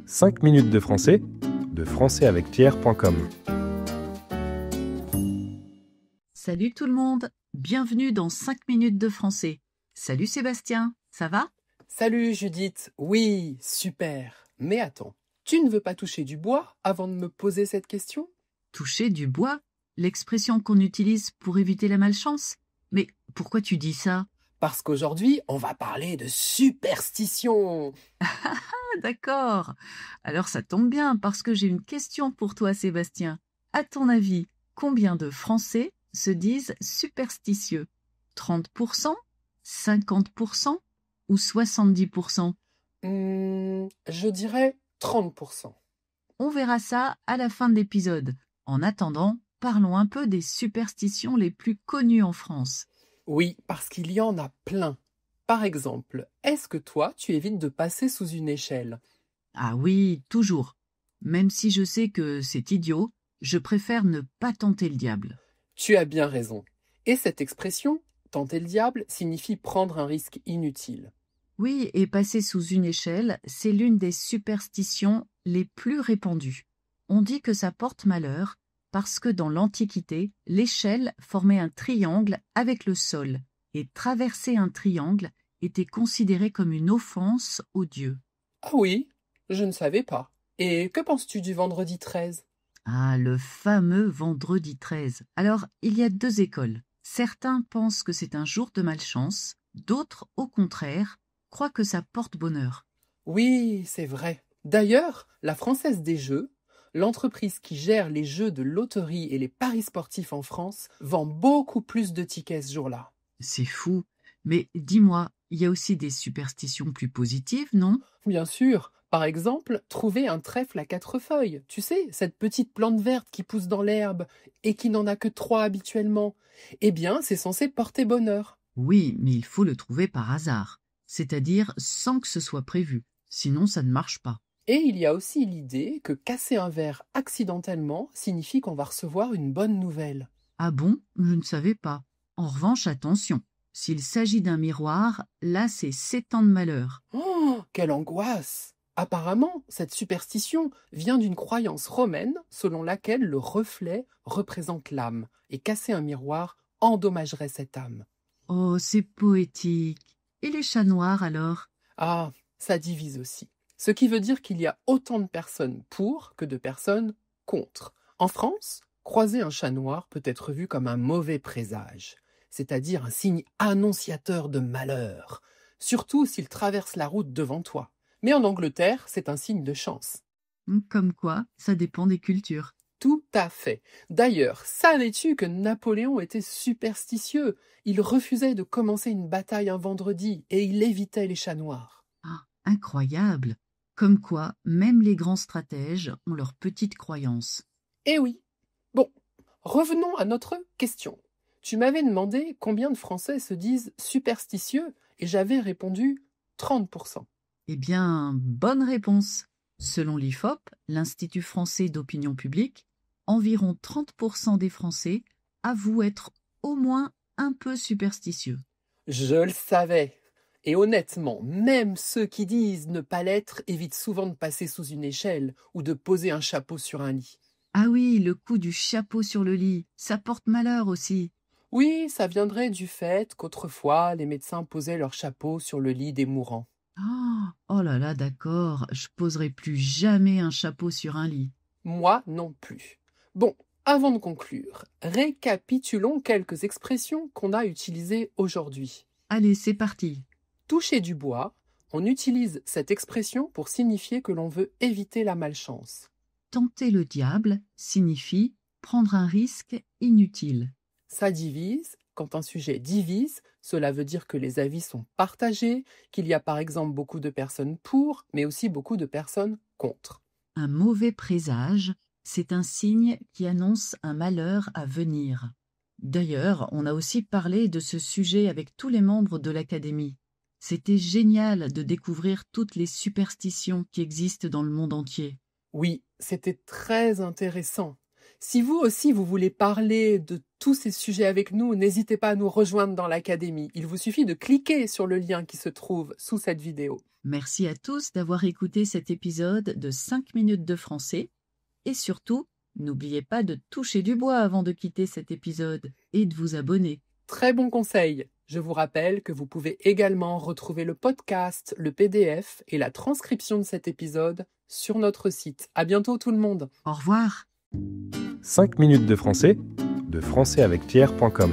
5 minutes de français, de françaisavecpierre.com. Salut tout le monde, bienvenue dans 5 minutes de français. Salut Sébastien, ça va? Salut Judith, oui, super. Mais attends, tu ne veux pas toucher du bois avant de me poser cette question? Toucher du bois, l'expression qu'on utilise pour éviter la malchance? Mais pourquoi tu dis ça? Parce qu'aujourd'hui, on va parler de superstition. Ah d'accord, alors ça tombe bien parce que j'ai une question pour toi Sébastien. À ton avis, combien de Français se disent superstitieux? 30%, 50% ou 70%? Je dirais 30%. On verra ça à la fin de l'épisode. En attendant, parlons un peu des superstitions les plus connues en France. Oui, parce qu'il y en a plein. Par exemple, est-ce que toi, tu évites de passer sous une échelle? Ah oui, toujours. Même si je sais que c'est idiot, je préfère ne pas tenter le diable. Tu as bien raison. Et cette expression, tenter le diable, signifie prendre un risque inutile. Oui, et passer sous une échelle, c'est l'une des superstitions les plus répandues. On dit que ça porte malheur parce que dans l'Antiquité, l'échelle formait un triangle avec le sol, et traverser un triangle était considéré comme une offense aux dieux. Ah oui, je ne savais pas. Et que penses-tu du vendredi 13? Ah, le fameux vendredi 13. Alors, il y a deux écoles. Certains pensent que c'est un jour de malchance, d'autres, au contraire, croient que ça porte bonheur. Oui, c'est vrai. D'ailleurs, la Française des Jeux, l'entreprise qui gère les jeux de loterie et les paris sportifs en France, vend beaucoup plus de tickets ce jour-là. C'est fou. Mais dis-moi, il y a aussi des superstitions plus positives, non? Bien sûr, par exemple, trouver un trèfle à 4 feuilles. Tu sais, cette petite plante verte qui pousse dans l'herbe et qui n'en a que 3 habituellement. Eh bien, c'est censé porter bonheur. Oui, mais il faut le trouver par hasard, c'est-à-dire sans que ce soit prévu. Sinon, ça ne marche pas. Et il y a aussi l'idée que casser un verre accidentellement signifie qu'on va recevoir une bonne nouvelle. Ah bon? Je ne savais pas. En revanche, attention. S'il s'agit d'un miroir, là, c'est 7 ans de malheur. Oh, quelle angoisse! Apparemment, cette superstition vient d'une croyance romaine selon laquelle le reflet représente l'âme et casser un miroir endommagerait cette âme. Oh, c'est poétique. Et les chats noirs alors? Ah, ça divise aussi. Ce qui veut dire qu'il y a autant de personnes pour que de personnes contre. En France, croiser un chat noir peut être vu comme un mauvais présage, c'est-à-dire un signe annonciateur de malheur, surtout s'il traverse la route devant toi. Mais en Angleterre, c'est un signe de chance. Comme quoi, ça dépend des cultures. Tout à fait. D'ailleurs, savais-tu que Napoléon était superstitieux? Il refusait de commencer une bataille un vendredi et il évitait les chats noirs. Ah, incroyable. Comme quoi, même les grands stratèges ont leurs petites croyances. Eh oui. Bon, revenons à notre question. Tu m'avais demandé combien de Français se disent superstitieux et j'avais répondu 30%. Eh bien, bonne réponse. Selon l'IFOP, l'Institut français d'opinion publique, environ 30% des Français avouent être au moins un peu superstitieux. Je le savais. Et honnêtement, même ceux qui disent ne pas l'être évitent souvent de passer sous une échelle ou de poser un chapeau sur un lit. Ah oui, le coup du chapeau sur le lit, ça porte malheur aussi. Oui, ça viendrait du fait qu'autrefois les médecins posaient leur chapeau sur le lit des mourants. Ah, oh là là, d'accord, je poserai plus jamais un chapeau sur un lit. Moi non plus. Bon, avant de conclure, récapitulons quelques expressions qu'on a utilisées aujourd'hui. Allez, c'est parti. Toucher du bois, on utilise cette expression pour signifier que l'on veut éviter la malchance. Tenter le diable signifie prendre un risque inutile. Ça divise. Quand un sujet divise, cela veut dire que les avis sont partagés, qu'il y a par exemple beaucoup de personnes pour, mais aussi beaucoup de personnes contre. Un mauvais présage, c'est un signe qui annonce un malheur à venir. D'ailleurs, on a aussi parlé de ce sujet avec tous les membres de l'Académie. C'était génial de découvrir toutes les superstitions qui existent dans le monde entier. Oui, c'était très intéressant. Si vous aussi, vous voulez parler de tous ces sujets avec nous, n'hésitez pas à nous rejoindre dans l'Académie. Il vous suffit de cliquer sur le lien qui se trouve sous cette vidéo. Merci à tous d'avoir écouté cet épisode de 5 minutes de français. Et surtout, n'oubliez pas de toucher du bois avant de quitter cet épisode et de vous abonner. Très bon conseil. Je vous rappelle que vous pouvez également retrouver le podcast, le PDF et la transcription de cet épisode sur notre site. À bientôt tout le monde. Au revoir. 5 minutes de français, de françaisavecthierre.com